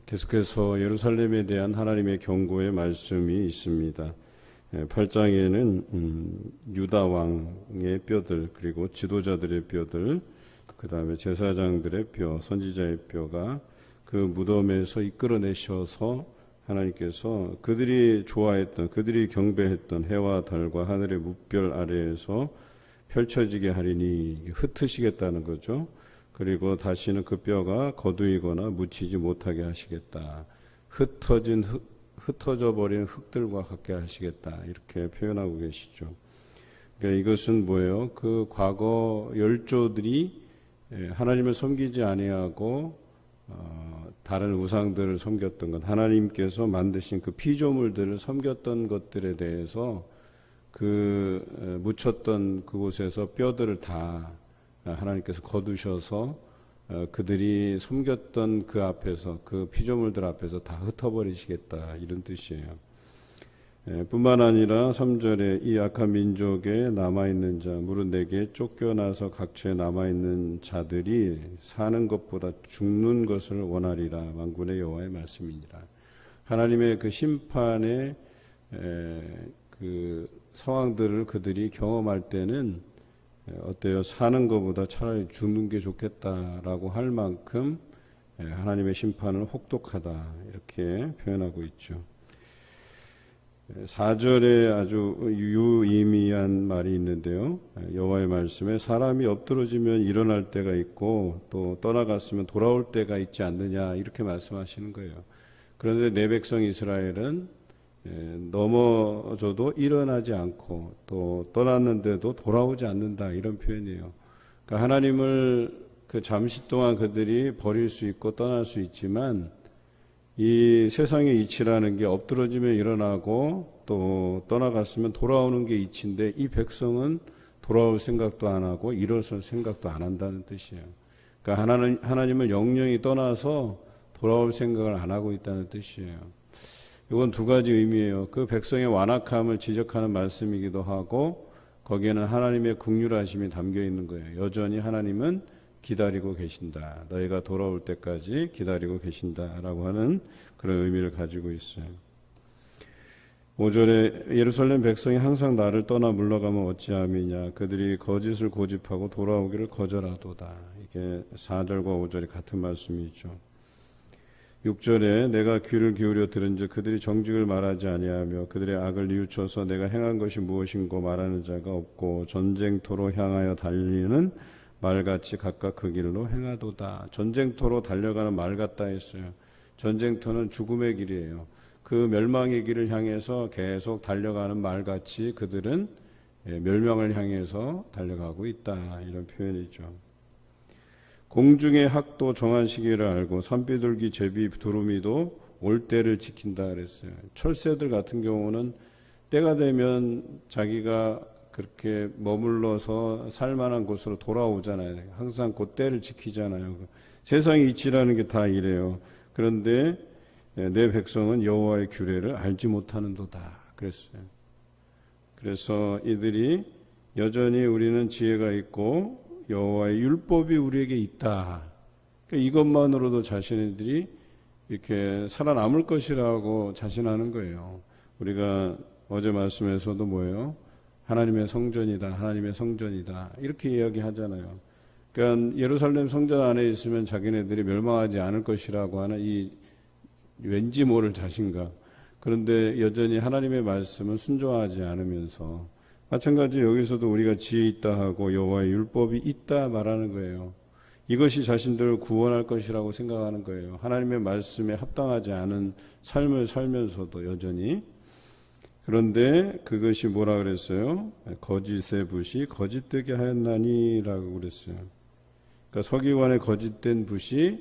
계속해서 예루살렘에 대한 하나님의 경고의 말씀이 있습니다. 8장에는 유다 왕의 뼈들, 그리고 지도자들의 뼈들, 그 다음에 제사장들의 뼈, 선지자의 뼈가 그 무덤에서 이끌어내셔서 하나님께서 그들이 좋아했던, 그들이 경배했던 해와 달과 하늘의 무별 아래에서 펼쳐지게 하리니 흩으시겠다는 거죠. 그리고 다시는 그 뼈가 거두이거나 묻히지 못하게 하시겠다. 흩어져 버린 흙들과 같게 하시겠다. 이렇게 표현하고 계시죠. 그러니까 이것은 뭐예요? 그 과거 열조들이 하나님을 섬기지 아니하고 다른 우상들을 섬겼던 것, 하나님께서 만드신 그 피조물들을 섬겼던 것들에 대해서 그 묻혔던 그곳에서 뼈들을 다 하나님께서 거두셔서 그들이 섬겼던 그 앞에서, 그 피조물들 앞에서 다 흩어버리시겠다, 이런 뜻이에요. 뿐만 아니라 3절에 이 악한 민족에 남아있는 자 무릇 내게 쫓겨나서 각처에 남아있는 자들이 사는 것보다 죽는 것을 원하리라. 만군의 여호와의 말씀이니라. 하나님의 그 심판의 그 상황들을 그들이 경험할 때는 어때요? 사는 것보다 차라리 죽는 게 좋겠다라고 할 만큼 하나님의 심판은 혹독하다, 이렇게 표현하고 있죠. 4절에 아주 유의미한 말이 있는데요. 여호와의 말씀에 사람이 엎드러지면 일어날 때가 있고 또 떠나갔으면 돌아올 때가 있지 않느냐, 이렇게 말씀하시는 거예요. 그런데 내 백성 이스라엘은 넘어져도 일어나지 않고 또 떠났는데도 돌아오지 않는다, 이런 표현이에요. 그러니까 하나님을 그 잠시 동안 그들이 버릴 수 있고 떠날 수 있지만 이 세상의 이치라는 게 엎드러지면 일어나고 또 떠나갔으면 돌아오는 게 이치인데 이 백성은 돌아올 생각도 안 하고 일어설 생각도 안 한다는 뜻이에요. 그러니까 하나님을 영영이 떠나서 돌아올 생각을 안 하고 있다는 뜻이에요. 이건 두 가지 의미예요. 그 백성의 완악함을 지적하는 말씀이기도 하고 거기에는 하나님의 긍휼하심이 담겨 있는 거예요. 여전히 하나님은 기다리고 계신다. 너희가 돌아올 때까지 기다리고 계신다라고 하는 그런 의미를 가지고 있어요. 5절에 예루살렘 백성이 항상 나를 떠나 물러가면 어찌함이냐. 그들이 거짓을 고집하고 돌아오기를 거절하도다. 이게 4절과 5절이 같은 말씀이죠. 6절에 내가 귀를 기울여 들은즉 그들이 정직을 말하지 아니하며 그들의 악을 뉘우쳐서 내가 행한 것이 무엇인고 말하는 자가 없고 전쟁터로 향하여 달리는 말같이 각각 그 길로 행하도다. 전쟁터로 달려가는 말 같다 했어요. 전쟁터는 죽음의 길이에요. 그 멸망의 길을 향해서 계속 달려가는 말같이 그들은 멸망을 향해서 달려가고 있다, 이런 표현이죠. 공중의 학도 정한 시기를 알고 산비둘기 제비 두루미도 올 때를 지킨다 그랬어요. 철새들 같은 경우는 때가 되면 자기가 그렇게 머물러서 살만한 곳으로 돌아오잖아요. 항상 그 때를 지키잖아요. 세상의 이치라는 게 다 이래요. 그런데 내 백성은 여호와의 규례를 알지 못하는도다 그랬어요. 그래서 이들이 여전히 우리는 지혜가 있고 여호와의 율법이 우리에게 있다. 그러니까 이것만으로도 자신들이 이렇게 살아남을 것이라고 자신하는 거예요. 우리가 어제 말씀에서도 뭐예요? 하나님의 성전이다, 하나님의 성전이다, 이렇게 이야기하잖아요. 그러니까 예루살렘 성전 안에 있으면 자기네들이 멸망하지 않을 것이라고 하는 이 왠지 모를 자신감. 그런데 여전히 하나님의 말씀을 순종하지 않으면서, 마찬가지 여기서도 우리가 지혜 있다 하고 여호와의 율법이 있다 말하는 거예요. 이것이 자신들을 구원할 것이라고 생각하는 거예요. 하나님의 말씀에 합당하지 않은 삶을 살면서도 여전히. 그런데 그것이 뭐라 그랬어요? 거짓의 붓이 거짓되게 하였나니라고 그랬어요. 그러니까 서기관의 거짓된 붓이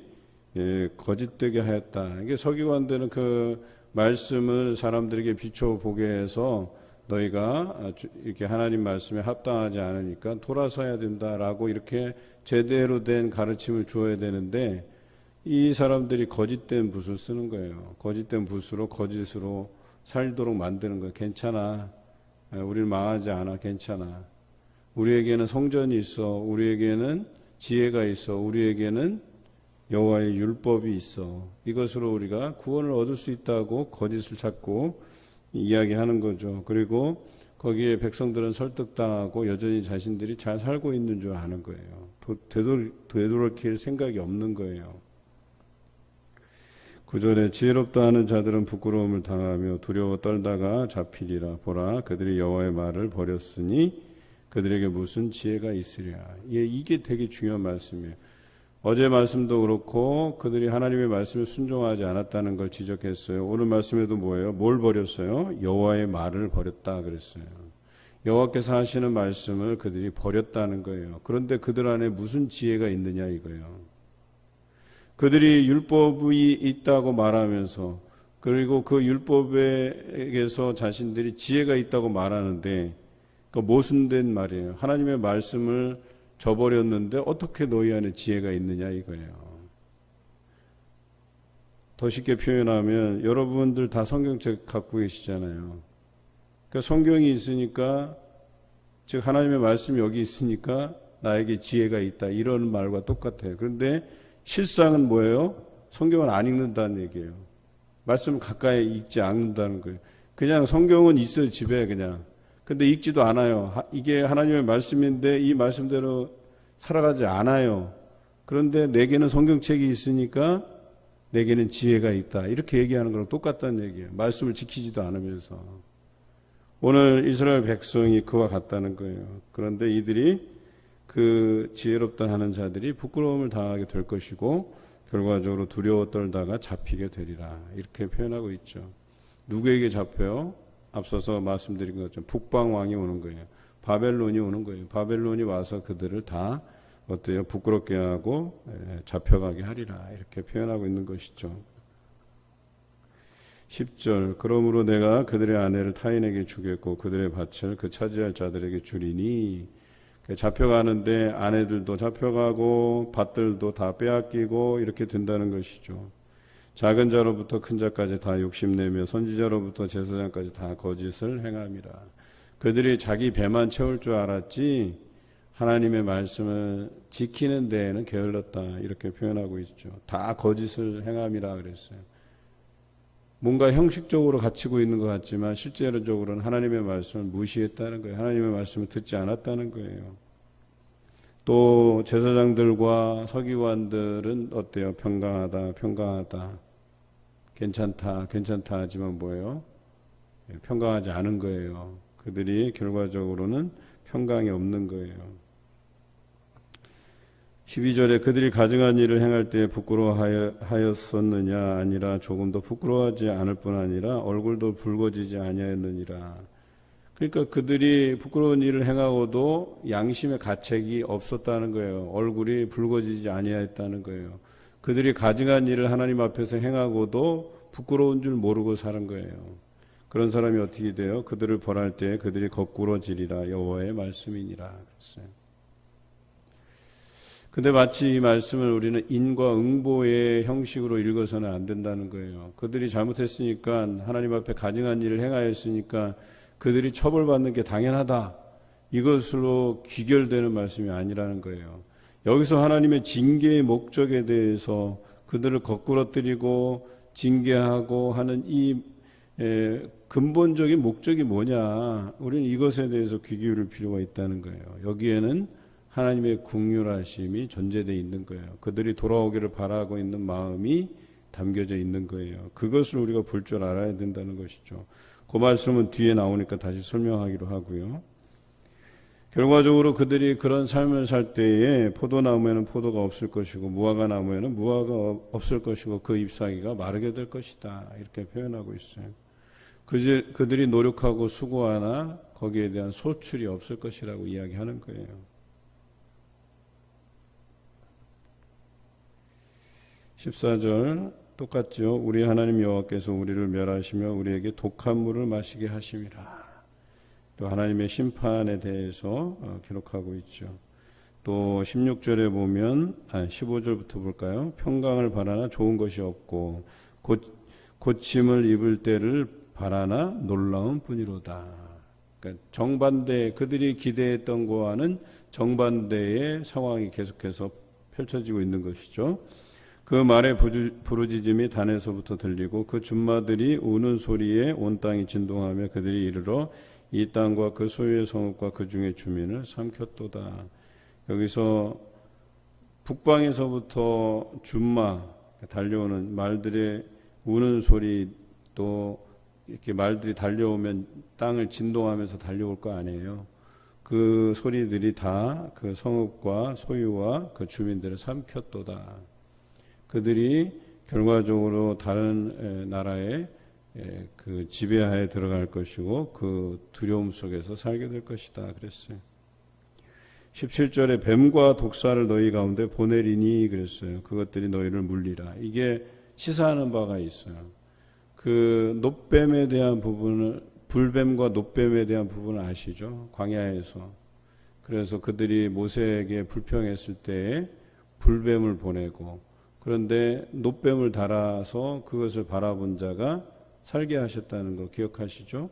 거짓되게 하였다. 이게 서기관들은 그 말씀을 사람들에게 비춰보게 해서 너희가 이렇게 하나님 말씀에 합당하지 않으니까 돌아서야 된다라고 이렇게 제대로 된 가르침을 주어야 되는데 이 사람들이 거짓된 붓을 쓰는 거예요. 거짓된 붓으로 거짓으로 살도록 만드는 거예요. 괜찮아. 우리는 망하지 않아. 괜찮아. 우리에게는 성전이 있어. 우리에게는 지혜가 있어. 우리에게는 여호와의 율법이 있어. 이것으로 우리가 구원을 얻을 수 있다고 거짓을 찾고 이야기하는 거죠. 그리고 거기에 백성들은 설득당하고 여전히 자신들이 잘 살고 있는 줄 아는 거예요. 되돌이킬 생각이 없는 거예요. 9절에 지혜롭다 하는 자들은 부끄러움을 당하며 두려워 떨다가 잡히리라. 보라, 그들이 여호와의 말을 버렸으니 그들에게 무슨 지혜가 있으랴. 이게 되게 중요한 말씀이에요. 어제 말씀도 그렇고 그들이 하나님의 말씀에 순종하지 않았다는 걸 지적했어요. 오늘 말씀에도 뭐예요? 뭘 버렸어요? 여호와의 말을 버렸다 그랬어요. 여호와께서 하시는 말씀을 그들이 버렸다는 거예요. 그런데 그들 안에 무슨 지혜가 있느냐 이거예요. 그들이 율법이 있다고 말하면서 그리고 그 율법에게서 자신들이 지혜가 있다고 말하는데 그 모순된 말이에요. 하나님의 말씀을 저버렸는데 어떻게 너희 안에 지혜가 있느냐 이거예요. 더 쉽게 표현하면 여러분들 다 성경책 갖고 계시잖아요. 그러니까 성경이 있으니까 즉 하나님의 말씀이 여기 있으니까 나에게 지혜가 있다 이런 말과 똑같아요. 그런데 실상은 뭐예요? 성경을 안 읽는다는 얘기예요. 말씀을 가까이 읽지 않는다는 거예요. 그냥 성경은 있어요 집에 그냥. 근데 읽지도 않아요. 이게 하나님의 말씀인데 이 말씀대로 살아가지 않아요. 그런데 내게는 성경책이 있으니까 내게는 지혜가 있다. 이렇게 얘기하는 거랑 똑같다는 얘기예요. 말씀을 지키지도 않으면서. 오늘 이스라엘 백성이 그와 같다는 거예요. 그런데 이들이 그 지혜롭다 하는 자들이 부끄러움을 당하게 될 것이고 결과적으로 두려워 떨다가 잡히게 되리라. 이렇게 표현하고 있죠. 누구에게 잡혀요? 앞서서 말씀드린 것처럼 북방왕이 오는 거예요. 바벨론이 오는 거예요. 바벨론이 와서 그들을 다 어때요? 부끄럽게 하고 잡혀가게 하리라. 이렇게 표현하고 있는 것이죠. 10절 그러므로 내가 그들의 아내를 타인에게 주겠고 그들의 밭을 그 차지할 자들에게 주리니 잡혀가는데 아내들도 잡혀가고 밭들도 다 빼앗기고 이렇게 된다는 것이죠. 작은 자로부터 큰 자까지 다 욕심내며 선지자로부터 제사장까지 다 거짓을 행함이라. 그들이 자기 배만 채울 줄 알았지 하나님의 말씀을 지키는 데에는 게을렀다 이렇게 표현하고 있죠. 다 거짓을 행함이라 그랬어요. 뭔가 형식적으로 갖추고 있는 것 같지만 실제로적으로는 하나님의 말씀을 무시했다는 거예요. 하나님의 말씀을 듣지 않았다는 거예요. 또 제사장들과 서기관들은 어때요? 평강하다. 괜찮다 하지만 뭐예요? 평강하지 않은 거예요. 그들이 결과적으로는 평강이 없는 거예요. 12절에 그들이 가증한 일을 행할 때 부끄러워하였었느냐 아니라 조금 더 부끄러워하지 않을 뿐 아니라 얼굴도 붉어지지 아니하였느니라. 그러니까 그들이 부끄러운 일을 행하고도 양심의 가책이 없었다는 거예요. 얼굴이 붉어지지 아니하였다는 거예요. 그들이 가증한 일을 하나님 앞에서 행하고도 부끄러운 줄 모르고 사는 거예요. 그런 사람이 어떻게 돼요? 그들을 벌할 때 그들이 거꾸러지리라 여호와의 말씀이니라 그랬어요. 근데 마치 이 말씀을 우리는 인과 응보의 형식으로 읽어서는 안 된다는 거예요. 그들이 잘못했으니까 하나님 앞에 가증한 일을 행하였으니까 그들이 처벌받는 게 당연하다. 이것으로 귀결되는 말씀이 아니라는 거예요. 여기서 하나님의 징계의 목적에 대해서 그들을 거꾸러뜨리고 징계하고 하는 이 근본적인 목적이 뭐냐. 우리는 이것에 대해서 귀 기울일 필요가 있다는 거예요. 여기에는 하나님의 긍휼하심이 전제되어 있는 거예요. 그들이 돌아오기를 바라고 있는 마음이 담겨져 있는 거예요. 그것을 우리가 볼 줄 알아야 된다는 것이죠. 그 말씀은 뒤에 나오니까 다시 설명하기로 하고요. 결과적으로 그들이 그런 삶을 살 때에 포도나무에는 포도가 없을 것이고 무화과 나무에는 무화과가 없을 것이고 그 잎사귀가 마르게 될 것이다. 이렇게 표현하고 있어요. 그들이 노력하고 수고하나 거기에 대한 소출이 없을 것이라고 이야기하는 거예요. 14절 똑같죠. 우리 하나님 여호와께서 우리를 멸하시며 우리에게 독한 물을 마시게 하심이라. 또 하나님의 심판에 대해서 기록하고 있죠. 또 16절에 보면 15절부터 볼까요? 평강을 바라나 좋은 것이 없고 고침을 입을 때를 바라나 놀라운 뿐이로다. 그러니까 정반대 그들이 기대했던 거와는 정반대의 상황이 계속해서 펼쳐지고 있는 것이죠. 그 말의 부르짖음이 단에서부터 들리고 그 준마들이 우는 소리에 온 땅이 진동하며 그들이 이르러 이 땅과 그 소유의 성읍과 그 중의 주민을 삼켰도다. 여기서 북방에서부터 준마 달려오는 말들의 우는 소리, 또 이렇게 말들이 달려오면 땅을 진동하면서 달려올 거 아니에요. 그 소리들이 다 그 성읍과 소유와 그 주민들을 삼켰도다. 그들이 결과적으로 다른 나라의 그 지배하에 들어갈 것이고 그 두려움 속에서 살게 될 것이다 그랬어요. 17절에 뱀과 독사를 너희 가운데 보내리니 그랬어요. 그것들이 너희를 물리라. 이게 시사하는 바가 있어요. 그 놋뱀에 대한 부분을, 불뱀과 놋뱀에 대한 부분을 아시죠? 광야에서. 그래서 그들이 모세에게 불평했을 때에 불뱀을 보내고, 그런데 놋뱀을 달아서 그것을 바라본 자가 살게 하셨다는 거 기억하시죠?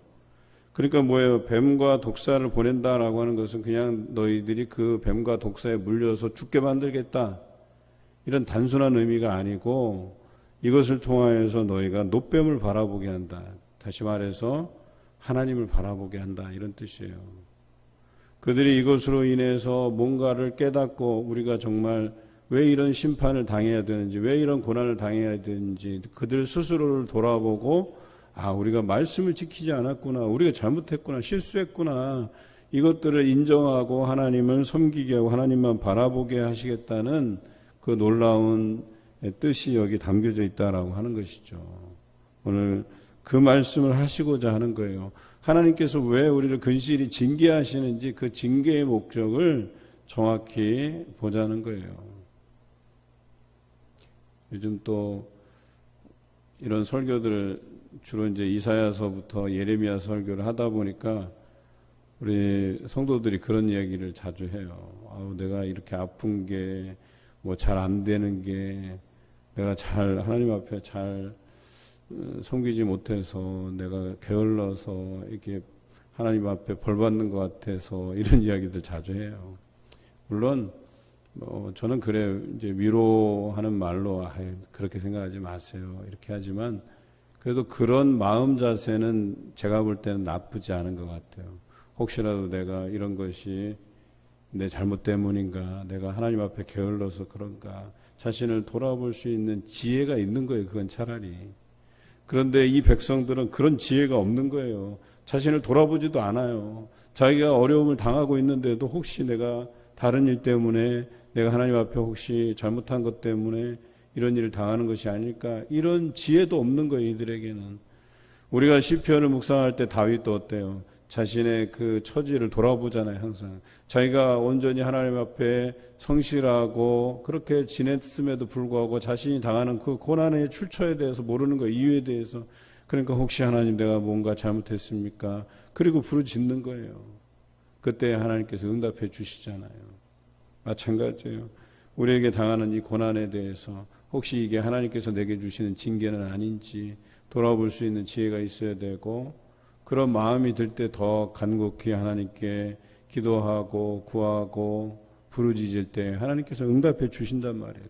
그러니까 뭐예요? 뱀과 독사를 보낸다라고 하는 것은 그냥 너희들이 그 뱀과 독사에 물려서 죽게 만들겠다, 이런 단순한 의미가 아니고 이것을 통하여서 너희가 놋뱀을 바라보게 한다. 다시 말해서 하나님을 바라보게 한다, 이런 뜻이에요. 그들이 이것으로 인해서 뭔가를 깨닫고 우리가 정말 왜 이런 심판을 당해야 되는지, 왜 이런 고난을 당해야 되는지 그들 스스로를 돌아보고, 아, 우리가 말씀을 지키지 않았구나, 우리가 잘못했구나, 실수했구나, 이것들을 인정하고 하나님을 섬기게 하고 하나님만 바라보게 하시겠다는 그 놀라운 뜻이 여기 담겨져 있다라고 하는 것이죠. 오늘 그 말씀을 하시고자 하는 거예요. 하나님께서 왜 우리를 근실히 징계하시는지 그 징계의 목적을 정확히 보자는 거예요. 요즘 또 이런 설교들을 주로 이제 이사야서부터 예레미야 설교를 하다 보니까 우리 성도들이 그런 이야기를 자주 해요. 아우, 내가 이렇게 아픈 게, 뭐 잘 안 되는 게, 내가 잘 하나님 앞에 잘 섬기지 못해서 내가 게을러서 이렇게 하나님 앞에 벌 받는 것 같아서, 이런 이야기들 자주 해요. 물론 저는 그래, 이제 위로하는 말로 그렇게 생각하지 마세요, 이렇게 하지만, 그래도 그런 마음 자세는 제가 볼 때는 나쁘지 않은 것 같아요. 혹시라도 내가 이런 것이 내 잘못 때문인가, 내가 하나님 앞에 게을러서 그런가, 자신을 돌아볼 수 있는 지혜가 있는 거예요, 그건 차라리. 그런데 이 백성들은 그런 지혜가 없는 거예요. 자신을 돌아보지도 않아요. 자기가 어려움을 당하고 있는데도 혹시 내가 다른 일 때문에, 내가 하나님 앞에 혹시 잘못한 것 때문에 이런 일을 당하는 것이 아닐까, 이런 지혜도 없는 거예요, 이들에게는. 우리가 시편을 묵상할 때 다윗도 어때요? 자신의 그 처지를 돌아보잖아요, 항상. 자기가 온전히 하나님 앞에 성실하고 그렇게 지냈음에도 불구하고 자신이 당하는 그 고난의 출처에 대해서 모르는 거예요, 이유에 대해서. 그러니까 혹시 하나님 내가 뭔가 잘못했습니까? 그리고 부르짖는 거예요. 그때 하나님께서 응답해 주시잖아요. 마찬가지예요. 우리에게 당하는 이 고난에 대해서 혹시 이게 하나님께서 내게 주시는 징계는 아닌지 돌아볼 수 있는 지혜가 있어야 되고, 그런 마음이 들 때 더 간곡히 하나님께 기도하고 구하고 부르짖을 때 하나님께서 응답해 주신단 말이에요.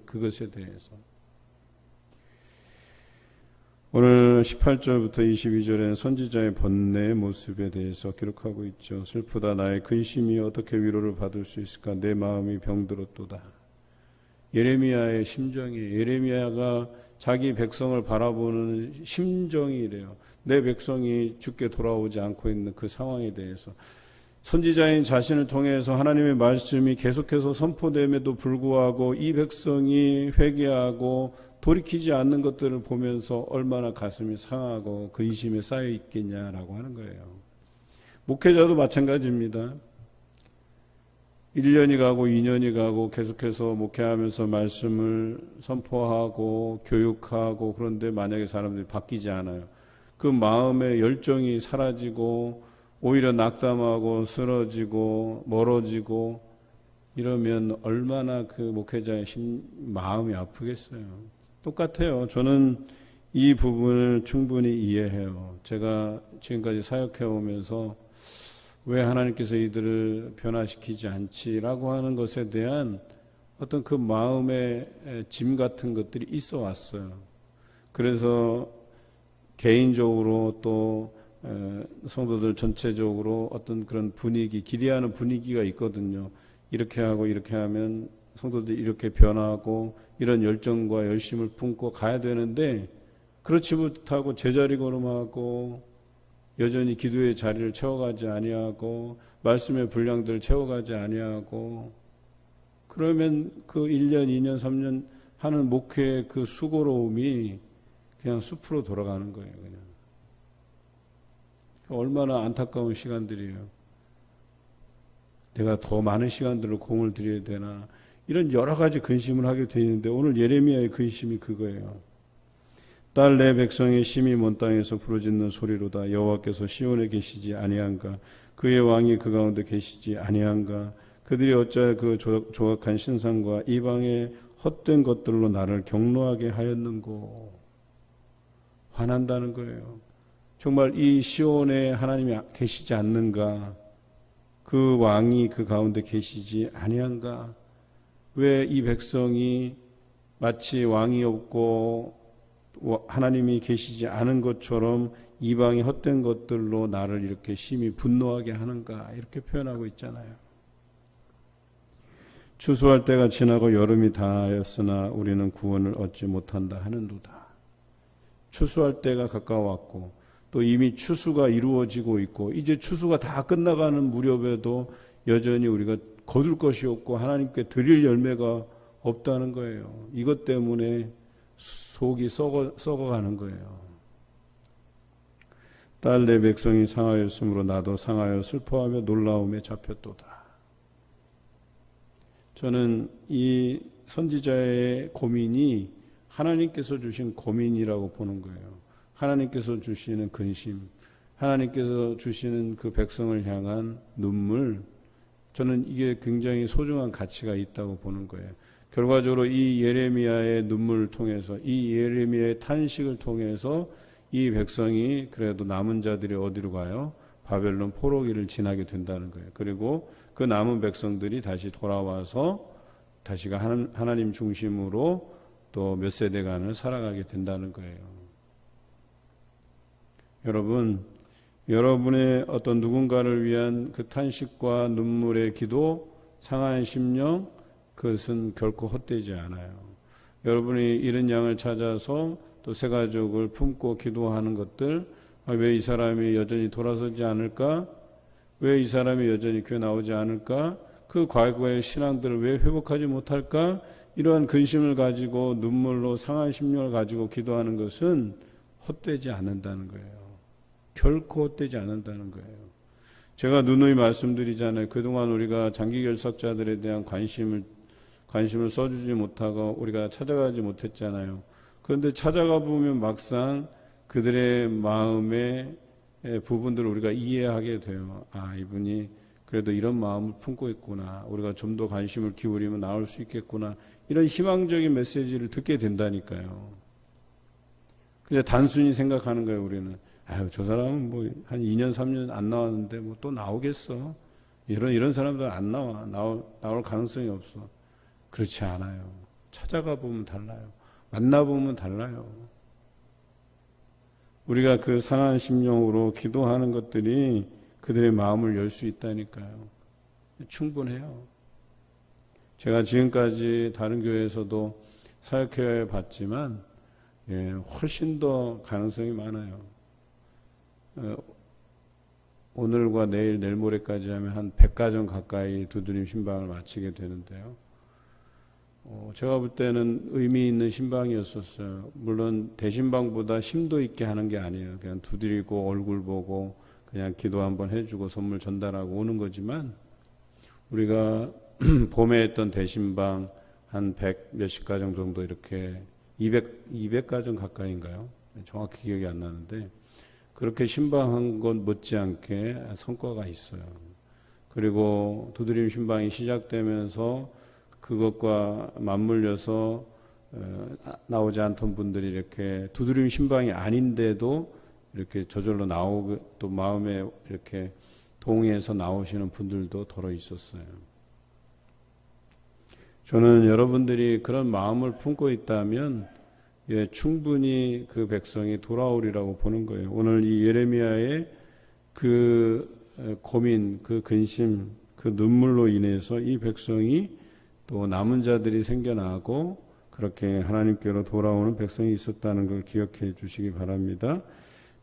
그것에 대해서. 오늘 18절부터 22절에는 선지자의 번뇌의 모습에 대해서 기록하고 있죠. 슬프다, 나의 근심이 어떻게 위로를 받을 수 있을까? 내 마음이 병들었도다. 예레미야의 심정이에요. 예레미야가 자기 백성을 바라보는 심정이 이래요. 내 백성이 죽게 돌아오지 않고 있는 그 상황에 대해서. 선지자인 자신을 통해서 하나님의 말씀이 계속해서 선포됨에도 불구하고 이 백성이 회개하고 돌이키지 않는 것들을 보면서 얼마나 가슴이 상하고 근심에 쌓여 있겠냐라고 하는 거예요. 목회자도 마찬가지입니다. 1년이 가고 2년이 가고 계속해서 목회하면서 말씀을 선포하고 교육하고, 그런데 만약에 사람들이 바뀌지 않아요. 그 마음의 열정이 사라지고 오히려 낙담하고 쓰러지고 멀어지고 이러면 얼마나 그 목회자의 마음이 아프겠어요. 똑같아요. 저는 이 부분을 충분히 이해해요. 제가 지금까지 사역해 오면서 왜 하나님께서 이들을 변화시키지 않지라고 하는 것에 대한 어떤 그 마음의 짐 같은 것들이 있어 왔어요. 그래서 개인적으로 또 성도들 전체적으로 어떤 그런 분위기, 기대하는 분위기가 있거든요. 이렇게 하고 이렇게 하면 성도들이 이렇게 변하고 이런 열정과 열심을 품고 가야 되는데 그렇지 못하고 제자리 걸음하고 여전히 기도의 자리를 채워가지 아니하고 말씀의 분량들을 채워가지 아니하고 그러면 그 1년, 2년, 3년 하는 목회의 그 수고로움이 그냥 숲으로 돌아가는 거예요. 그냥. 얼마나 안타까운 시간들이에요. 내가 더 많은 시간들을 공을 들여야 되나 이런 여러 가지 근심을 하게 되는데 오늘 예레미야의 근심이 그거예요. 딸 내 백성의 심히 먼 땅에서 부르짖는 소리로다. 여호와께서 시온에 계시지 아니한가? 그의 왕이 그 가운데 계시지 아니한가? 그들이 어찌하여 그 조각한 신상과 이방의 헛된 것들로 나를 경노하게 하였는고. 화난다는 거예요. 정말 이 시온에 하나님이 계시지 않는가? 그 왕이 그 가운데 계시지 아니한가? 왜 이 백성이 마치 왕이 없고 하나님이 계시지 않은 것처럼 이방의 헛된 것들로 나를 이렇게 심히 분노하게 하는가? 이렇게 표현하고 있잖아요. 추수할 때가 지나고 여름이 다하였으나 우리는 구원을 얻지 못한다 하는도다. 추수할 때가 가까웠고 또 이미 추수가 이루어지고 있고 이제 추수가 다 끝나가는 무렵에도 여전히 우리가 거둘 것이 없고 하나님께 드릴 열매가 없다는 거예요. 이것 때문에 속이 썩어가는 거예요. 딸 내 백성이 상하였으므로 나도 상하여 슬퍼하며 놀라움에 잡혔도다. 저는 이 선지자의 고민이 하나님께서 주신 고민이라고 보는 거예요. 하나님께서 주시는 근심, 하나님께서 주시는 그 백성을 향한 눈물, 저는 이게 굉장히 소중한 가치가 있다고 보는 거예요. 결과적으로 이 예레미야의 눈물을 통해서 이 예레미야의 탄식을 통해서 이 백성이 그래도 남은 자들이 어디로 가요? 바벨론 포로기를 지나게 된다는 거예요. 그리고 그 남은 백성들이 다시 돌아와서 다시가 하나님 중심으로 또 몇 세대간을 살아가게 된다는 거예요. 여러분, 여러분의 어떤 누군가를 위한 그 탄식과 눈물의 기도, 상한 심령, 그것은 결코 헛되지 않아요. 여러분이 잃은 양을 찾아서 또 새 가족을 품고 기도하는 것들, 왜 이 사람이 여전히 돌아서지 않을까? 왜 이 사람이 여전히 교회 나오지 않을까? 그 과거의 신앙들을 왜 회복하지 못할까? 이러한 근심을 가지고 눈물로 상한 심령을 가지고 기도하는 것은 헛되지 않는다는 거예요. 결코 헛되지 않는다는 거예요. 제가 누누이 말씀드리잖아요. 그동안 우리가 장기결석자들에 대한 관심을 써주지 못하고 우리가 찾아가지 못했잖아요. 그런데 찾아가 보면 막상 그들의 마음의 부분들을 우리가 이해하게 돼요. 아, 이분이 그래도 이런 마음을 품고 있구나. 우리가 좀 더 관심을 기울이면 나올 수 있겠구나. 이런 희망적인 메시지를 듣게 된다니까요. 그냥 단순히 생각하는 거예요, 우리는. 아유, 저 사람은 뭐 한 2년, 3년 안 나왔는데 뭐 또 나오겠어. 이런 사람들 안 나올 가능성이 없어. 그렇지 않아요. 찾아가 보면 달라요. 만나보면 달라요. 우리가 그 상한 심령으로 기도하는 것들이 그들의 마음을 열 수 있다니까요. 충분해요. 제가 지금까지 다른 교회에서도 사역해 봤지만 훨씬 더 가능성이 많아요. 오늘과 내일 모레까지 하면 한 100가정 가까이 두드림 신방을 마치게 되는데요. 제가 볼 때는 의미 있는 신방이었었어요. 물론 대신방보다 심도 있게 하는 게 아니에요. 그냥 두드리고 얼굴 보고 그냥 기도 한번 해주고 선물 전달하고 오는 거지만 우리가 봄에 했던 대신방 한 100 몇십 가정 정도 이렇게 200가정 가까이인가요? 정확히 기억이 안 나는데 그렇게 신방한 것 못지않게 성과가 있어요. 그리고 두드림 신방이 시작되면서 그것과 맞물려서 나오지 않던 분들이 이렇게 두드림 신방이 아닌데도 이렇게 저절로 나오고 또 마음에 이렇게 동의해서 나오시는 분들도 더러 있었어요. 저는 여러분들이 그런 마음을 품고 있다면 충분히 그 백성이 돌아오리라고 보는 거예요. 오늘 이 예레미야의 그 고민, 그 근심, 그 눈물로 인해서 이 백성이 또 남은 자들이 생겨나고 그렇게 하나님께로 돌아오는 백성이 있었다는 걸 기억해 주시기 바랍니다.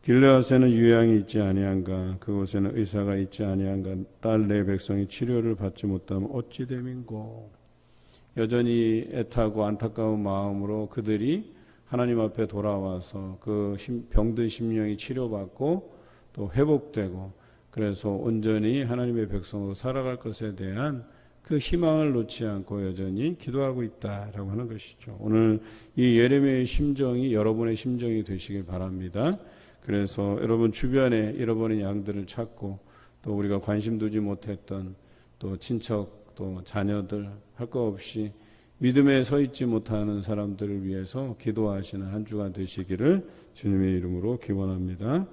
길르앗에는 유양이 있지 아니한가, 그곳에는 의사가 있지 아니한가, 딸 내 백성이 치료를 받지 못하면 어찌 됨인고. 여전히 애타고 안타까운 마음으로 그들이 하나님 앞에 돌아와서 그 병든 심령이 치료받고 또 회복되고 그래서 온전히 하나님의 백성으로 살아갈 것에 대한 그 희망을 놓지 않고 여전히 기도하고 있다라고 하는 것이죠. 오늘 이 예레미야의 심정이 여러분의 심정이 되시길 바랍니다. 그래서 여러분 주변에 잃어버린 양들을 찾고 또 우리가 관심 두지 못했던 또 친척 또 자녀들 할 거 없이 믿음에 서 있지 못하는 사람들을 위해서 기도하시는 한 주가 되시기를 주님의 이름으로 기원합니다.